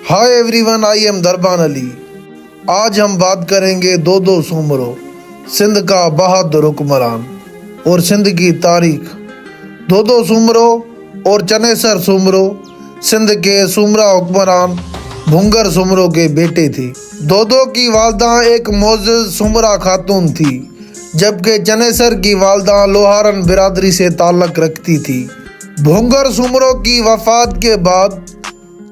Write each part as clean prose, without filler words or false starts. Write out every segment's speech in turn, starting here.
Hi everyone, I am दरबान अली। आज हम बात करेंगे दो सुमरो, सिंध का बहादुर हुक्मरान और सिंध की तारीख। दो सुमरो और चनेसर सुमरो सिंध के सुमरा हुक्मरान भुंगर सुमरो के बेटे थे। दो की वालदा एक मोअज़्ज़ज़ सुमरा खातून थी, जबकि चनेसर की वालदा लोहारन बिरादरी से ताल्लुक़ रखती थी। भुंगर सुमरो की वफ़ात के बाद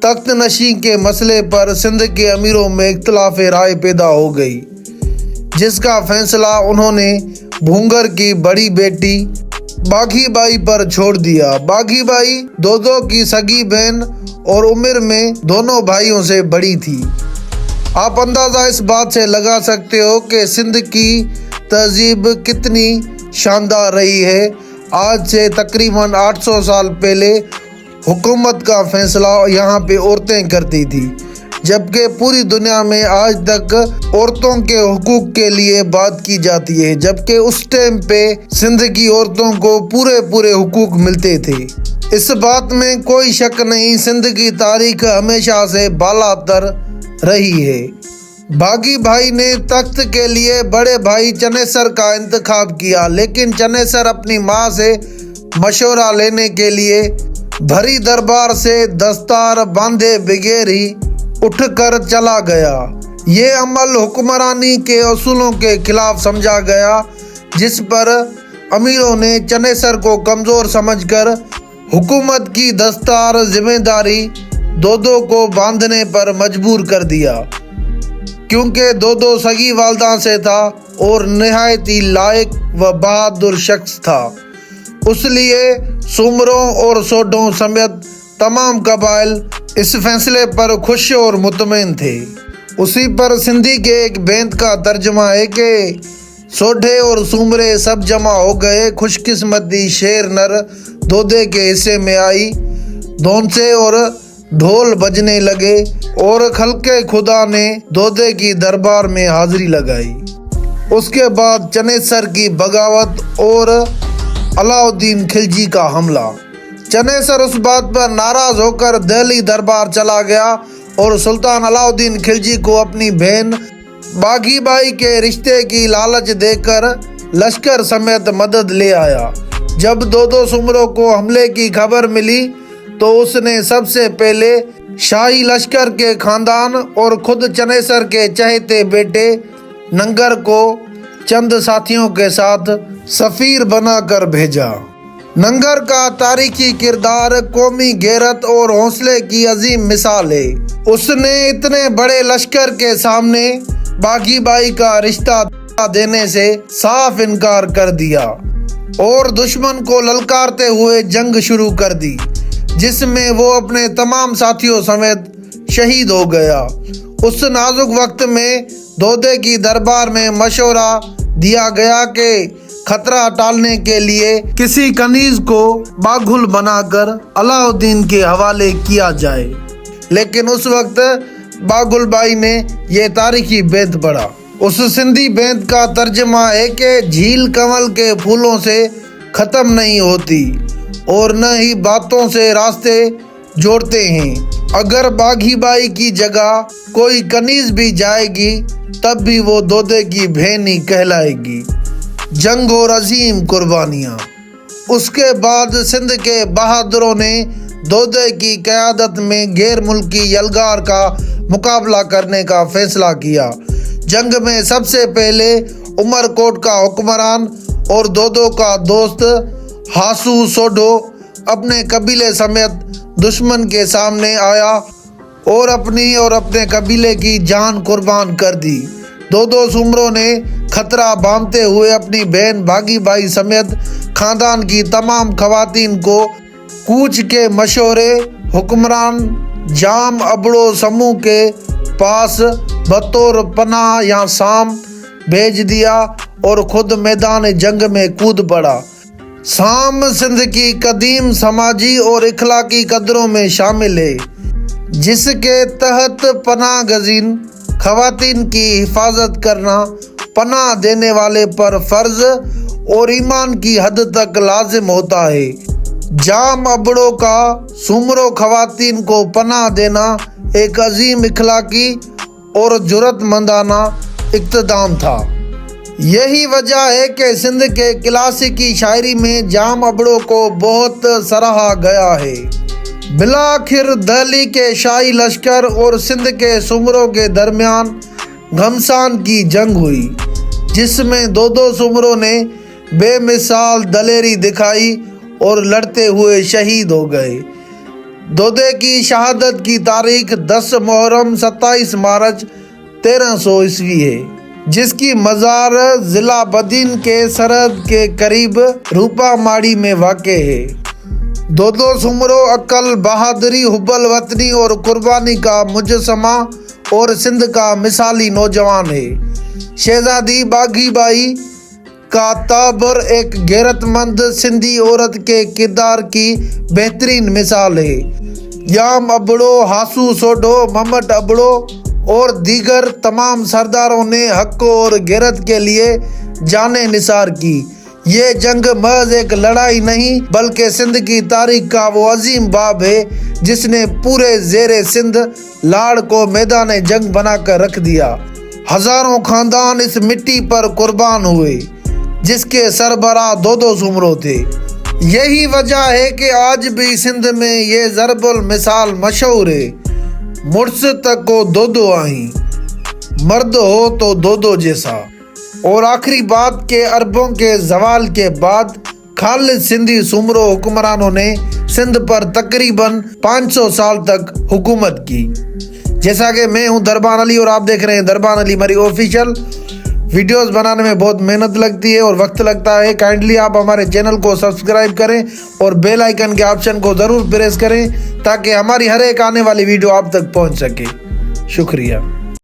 तख्त नशी के मसले पर सिंध के अमीरों में इख्तिलाफ राय पैदा हो गई, जिसका फैसला उन्होंने भुंगर की बड़ी बेटी बाघी बाई पर छोड़ दिया। बाघी बाई दो की सगी बहन और उम्र में दोनों भाइयों से बड़ी थी। आप अंदाज़ा इस बात से लगा सकते हो कि सिंध की तहजीब कितनी शानदार रही है। आज से तकरीबन 800 साल पहले हुकूमत का फैसला यहाँ पे औरतें करती थी, जबकि पूरी दुनिया में आज तक औरतों के हुकूक के लिए बात की जाती है, जबकि उस टाइम पे सिंध की औरतों को पूरे हुकूक मिलते थे। इस बात में कोई शक नहीं, सिंध की तारीख हमेशा से बालातर रही है। बागी भाई ने तख्त के लिए बड़े भाई चनेसर का इंतखाब किया, लेकिन चनेसर अपनी माँ से मशवरा लेने के लिए भरी दरबार से दस्तार बांधे बगैर ही उठकर चला गया। ये अमल हुक्मरानी के असूलों के खिलाफ समझा गया, जिस पर अमीरों ने चनेसर को कमज़ोर समझकर हुकूमत की दस्तार जिम्मेदारी दो को बांधने पर मजबूर कर दिया। क्योंकि दो सगी वालदा से था और नहायत ही लायक व बहादुर शख्स था, उसलिए सुमरों और सोडों समेत तमाम कबाइल इस फैसले पर खुश और मुतमईन थे। उसी पर सिंधी के एक बेंत का तर्जुमा है कि सोडे और सुमरे सब जमा हो गए, खुशकिस्मती शेर नर दोदे के हिस्से में आई। धोंसे और ढोल बजने लगे और खल्के खुदा ने दोदे की दरबार में हाजिरी लगाई। उसके बाद चनेसर की बगावत और अलाउद्दीन खिलजी का हमला। चनेसर उस बात पर नाराज होकर दिल्ली दरबार चला गया और सुल्तान अलाउद्दीन खिलजी को अपनी बहन बाघी बाई के रिश्ते की लालच देकर लश्कर समेत मदद ले आया। जब दो सुमरों को हमले की खबर मिली तो उसने सबसे पहले शाही लश्कर के खानदान और खुद चनेसर के चहेते बेटे नंगर को चंद साथियों के साथ सफीर बनाकर भेजा। नंगर का तारीखी किरदार कौमी गैरत और हौसले की अजीम मिसाल है। उसने इतने बड़े लश्कर के सामने बाघी बाई का रिश्ता देने से साफ इनकार कर दिया और दुश्मन को ललकारते हुए जंग शुरू कर दी, जिसमें वो अपने तमाम साथियों समेत शहीद हो गया। उस नाजुक वक्त में दोदे की दरबार में मशवरा दिया गया कि खतरा टालने के लिए किसी कनीज को बाघुल बनाकर अलाउद्दीन के हवाले किया जाए, लेकिन उस वक्त बाघुल बाई ने यह तारीखी बेंत पढ़ा। उस सिंधी बेंत का तर्जुमा है कि झील कमल के फूलों से ख़त्म नहीं होती और न ही बातों से रास्ते जोड़ते हैं। अगर बाघी बाई की जगह कोई कनीज भी जाएगी तब भी वो दोदे की बहन ही कहलाएगी। जंग और अजीम कुर्बानियाँ। उसके बाद सिंध के बहादुरों ने दोदे की क़यादत में गैर मुल्की यलगार का मुकाबला करने का फैसला किया। जंग में सबसे पहले उमरकोट का हुक्मरान और दो का दोस्त हासू सोडो अपने कबीले समेत दुश्मन के सामने आया और अपने कबीले की जान कुर्बान कर दी। दो सुमरों ने खतरा बांधते हुए अपनी बहन बागी बाई समेत खानदान की तमाम खवातीन को कूच के मशवरे हुक्मरान जाम अबड़ो समूह के पास बतौर पनाह या साम भेज दिया और खुद मैदान जंग में कूद पड़ा। साम सिंध की कदीम समाजी और इखलाकी कदरों में शामिल है, जिसके तहत पनाह गजीन खवातीन की हिफाजत करना पनाह देने वाले पर फर्ज और ईमान की हद तक लाजिम होता है। जाम अबड़ों का सुमरो खवातीन को पनाह देना ایک عظیم اخلاقی اور جرأتمندانہ اقتدام تھا۔ یہی وجہ ہے کہ سندھ کے کلاسیکی شاعری میں جام ابڑو کو بہت سراہا گیا ہے۔ بالآخر دہلی کے شاہی لشکر اور سندھ کے سمروں کے درمیان گھمسان کی جنگ ہوئی، جس میں دو سمروں نے بے مثال دلیری دکھائی اور لڑتے ہوئے شہید ہو گئے۔ دودے کی شہادت کی تاریخ 10 محرم 27 مارچ 1300 عیسوی ہے، جس کی مزار ضلع بدین کے سرحد کے قریب روپا ماڑی میں واقع ہے۔ دو سمرو عقل، بہادری، حب الوطنی اور قربانی کا مجسمہ اور سندھ کا مثالی نوجوان ہے۔ شہزادی باغی بائی کا تعبر ایک غیرت مند سندھی عورت کے کردار کی بہترین مثال ہے۔ یام ابڑو، ہاسو سوڈو، محمد ابڑو اور دیگر تمام سرداروں نے حق اور غیرت کے لیے جانیں نثار کی۔ یہ جنگ محض ایک لڑائی نہیں بلکہ سندھ کی تاریخ کا وہ عظیم باب ہے جس نے پورے زیر سندھ لاڑ کو میدان جنگ بنا کر رکھ دیا۔ ہزاروں خاندان اس مٹی پر قربان ہوئے جس کے سربراہ دو سمرو تھے۔ یہی وجہ ہے کہ آج بھی سندھ میں یہ ضرب المثال مشہور ہے، مرس تک کو دو آئیں، مرد ہو تو دو جیسا۔ اور آخری بات کہ عربوں کے زوال کے بعد خالص سندھی سمرو حکمرانوں نے سندھ پر تقریباً 500 سال تک حکومت کی۔ جیسا کہ میں ہوں دربان علی اور آپ دیکھ رہے ہیں دربان علی مری آفیشیل۔ ویڈیوز بنانے میں بہت محنت لگتی ہے اور وقت لگتا ہے۔ کائنڈلی آپ ہمارے چینل کو سبسکرائب کریں اور بیل آئیکن کے آپشن کو ضرور پریس کریں تاکہ ہماری ہر ایک آنے والی ویڈیو آپ تک پہنچ سکے۔ شکریہ۔